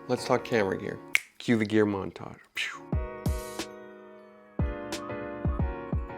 let's talk camera gear. Cue the gear montage. Pew.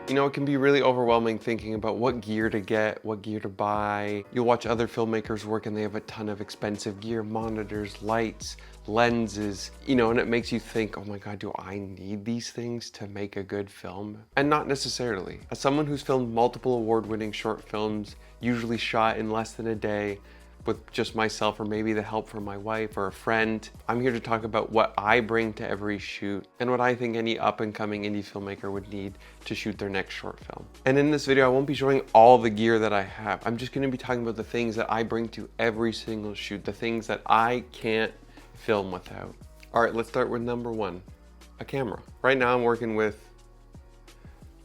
You know, it can be really overwhelming thinking about what gear to get, what gear to buy. You'll watch other filmmakers work and they have a ton of expensive gear, monitors, lights, lenses, you know, and it makes you think, oh my God, do I need these things to make a good film? And not necessarily. As someone who's filmed multiple award-winning short films, usually shot in less than a day, with just myself or maybe the help from my wife or a friend, I'm here to talk about what I bring to every shoot and what I think any up-and-coming indie filmmaker would need to shoot their next short film. And in this video, I won't be showing all the gear that I have. I'm just gonna be talking about the things that I bring to every single shoot, the things that I can't film without. All right, let's start with number one, a camera. Right now I'm working with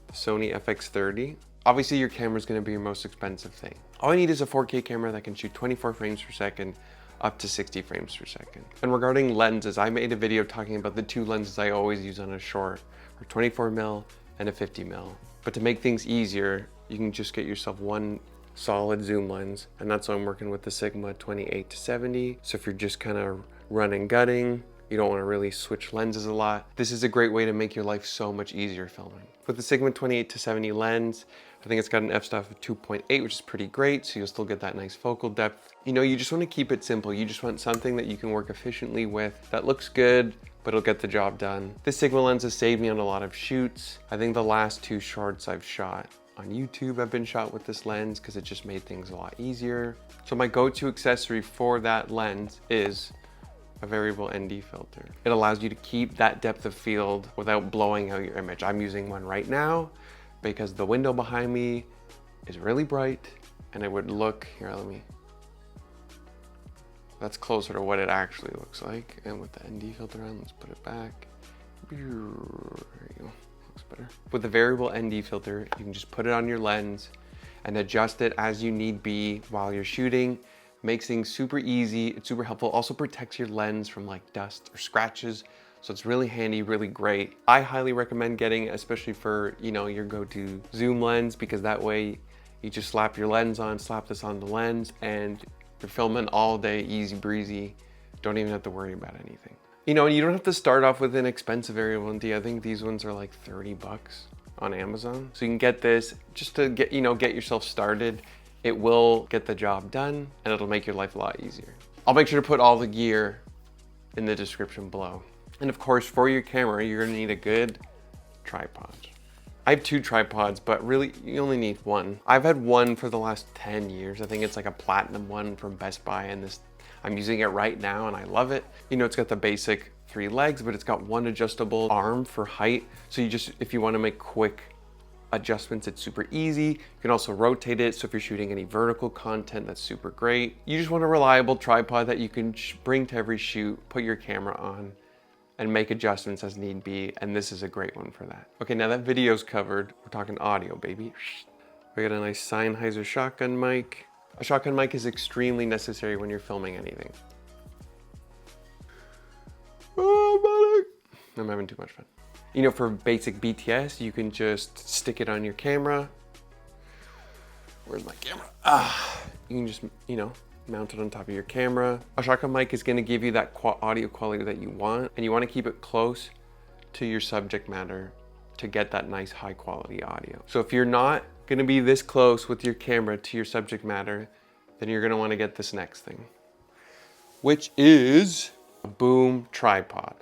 the Sony FX30. Obviously your camera is going to be your most expensive thing. All I need is a 4K camera that can shoot 24 frames per second up to 60 frames per second. And regarding lenses, I made a video talking about the two lenses I always use on a short, a 24mm and a 50mm. But to make things easier, you can just get yourself one solid zoom lens, and that's why I'm working with the Sigma 28-70. So if you're just kind of running gutting, you don't want to really switch lenses a lot, this is a great way to make your life so much easier filming. With the Sigma 28-70 lens, I think it's got an f-stop of 2.8, which is pretty great, so you'll still get that nice focal depth. You know, you just want to keep it simple. You just want something that you can work efficiently with, that looks good, but it'll get the job done. This Sigma lens has saved me on a lot of shoots. I think the last two shorts I've shot on YouTube have been shot with this lens because it just made things a lot easier. So my go-to accessory for that lens is a variable ND filter. It allows you to keep that depth of field without blowing out your image. I'm using one right now because the window behind me is really bright and it would look, here, that's closer to what it actually looks like. And with the ND filter on, let's put it back. There you go, looks better. With the variable ND filter, you can just put it on your lens and adjust it as you need be while you're shooting. Makes things super easy, it's super helpful. Also protects your lens from like dust or scratches. So it's really handy, really great. I highly recommend getting, especially for, you know, your go-to zoom lens, because that way you just slap your lens on, slap this on the lens, and you're filming all day, easy breezy. Don't even have to worry about anything. You know, you don't have to start off with an expensive variable ND. I think these ones are like 30 bucks on Amazon. So you can get this just to get, you know, get yourself started. It will get the job done and it'll make your life a lot easier. I'll make sure to put all the gear in the description below. And of course, for your camera, you're gonna need a good tripod. I have two tripods, but really you only need one. I've had one for the last 10 years. I think it's like a platinum one from Best Buy, and I'm using it right now and I love it. You know, it's got the basic 3 legs, but it's got one adjustable arm for height. So you just, if you wanna make quick adjustments, it's super easy. You can also rotate it, so if you're shooting any vertical content, that's super great. You just want a reliable tripod that you can bring to every shoot, put your camera on, and make adjustments as need be, and this is a great one for that. Okay, now that video's covered, we're talking audio, baby. We got a nice Sennheiser shotgun mic. A shotgun mic is extremely necessary when you're filming anything. Oh, I'm having too much fun. You know, for basic BTS, you can just stick it on your camera. Where's my camera? You can just, you know, mount it on top of your camera. A shotgun mic is gonna give you that audio quality that you want, and you wanna keep it close to your subject matter to get that nice high quality audio. So if you're not gonna be this close with your camera to your subject matter, then you're gonna wanna get this next thing, which is a boom tripod.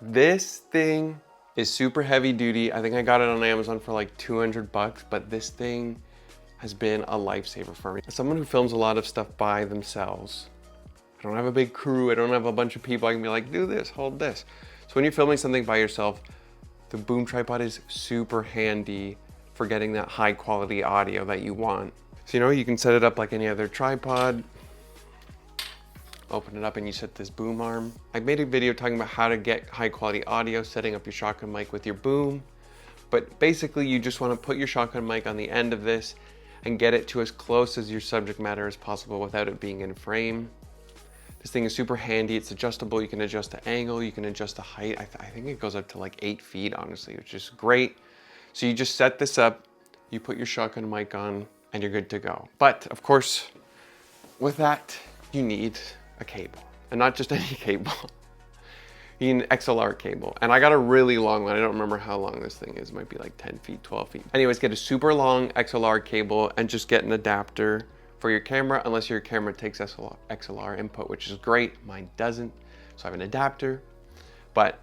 This thing is super heavy duty. I think I got it on Amazon for like 200 bucks, but this thing has been a lifesaver for me. As someone who films a lot of stuff by themselves, I don't have a big crew, I don't have a bunch of people I can be like, do this, hold this. So when you're filming something by yourself, the boom tripod is super handy for getting that high quality audio that you want. So, you know, you can set it up like any other tripod, open it up and you set this boom arm. I made a video talking about how to get high quality audio, setting up your shotgun mic with your boom. But basically you just want to put your shotgun mic on the end of this and get it to as close as your subject matter as possible without it being in frame. This thing is super handy. It's adjustable. You can adjust the angle, you can adjust the height. I think it goes up to like 8 feet, honestly, which is great. So you just set this up, you put your shotgun mic on, and you're good to go. But of course, with that, you need a cable. And not just any cable. You need an XLR cable. And I got a really long one. I don't remember how long this thing is. It might be like 10 feet, 12 feet. Anyways, get a super long XLR cable and just get an adapter for your camera, unless your camera takes XLR input, which is great. Mine doesn't, so I have an adapter. But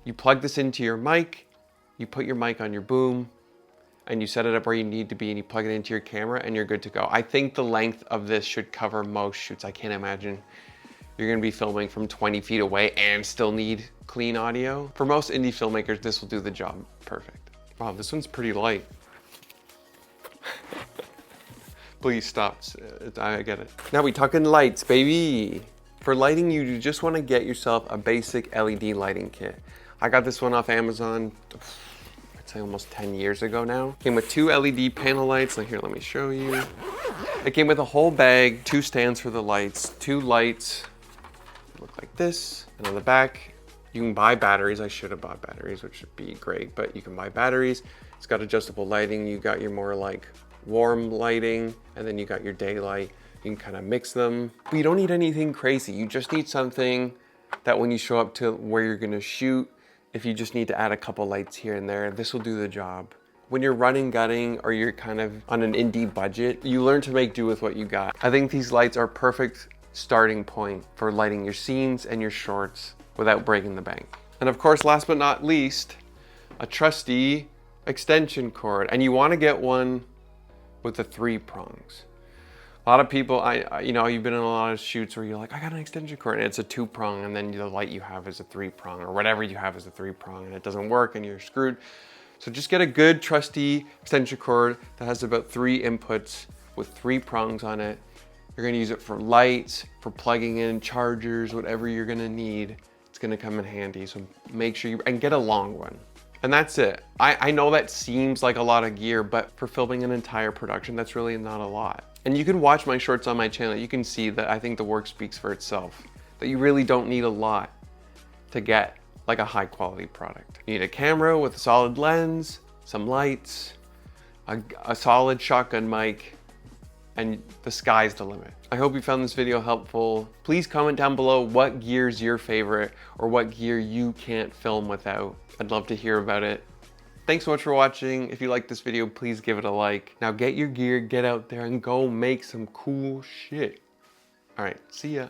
you plug this into your mic, you put your mic on your boom, and you set it up where you need to be, and you plug it into your camera, and you're good to go. I think the length of this should cover most shoots. I can't imagine you're gonna be filming from 20 feet away and still need clean audio. For most indie filmmakers, this will do the job perfect. Wow, this one's pretty light. Please stop, I get it. Now we talking lights, baby. For lighting, you just wanna get yourself a basic LED lighting kit. I got this one off Amazon, I'd say almost 10 years ago now. Came with 2 LED panel lights. Here, let me show you. It came with a whole bag, 2 stands for the lights, 2 lights, look like this. And on the back, you can buy batteries. I should have bought batteries, which would be great, but you can buy batteries. It's got adjustable lighting. You got your more like warm lighting, and then you got your daylight. You can kind of mix them, but you don't need anything crazy. You just need something that when you show up to where you're gonna shoot, if you just need to add a couple lights here and there, this will do the job. When you're running, gutting, or you're kind of on an indie budget, you learn to make do with what you got. I think these lights are perfect starting point for lighting your scenes and your shorts without breaking the bank. And of course, last but not least, a trusty extension cord. And you wanna get one with the 3 prongs. A lot of people, you know, you've been in a lot of shoots where you're like, I got an extension cord, and it's a 2 prong, and then the light you have is a 3 prong, or whatever you have is a 3 prong, and it doesn't work, and you're screwed. So just get a good, trusty extension cord that has about 3 inputs with 3 prongs on it. You're gonna use it for lights, for plugging in chargers, whatever you're gonna need. It's gonna come in handy, so make sure and get a long one. And that's it. I know that seems like a lot of gear, but for filming an entire production, that's really not a lot. And you can watch my shorts on my channel. You can see that I think the work speaks for itself, that you really don't need a lot to get like a high quality product. You need a camera with a solid lens, some lights, a solid shotgun mic, and the sky's the limit. I hope you found this video helpful. Please comment down below what gear's your favorite or what gear you can't film without. I'd love to hear about it. Thanks so much for watching. If you liked this video, please give it a like. Now get your gear, get out there and go make some cool shit. All right, see ya.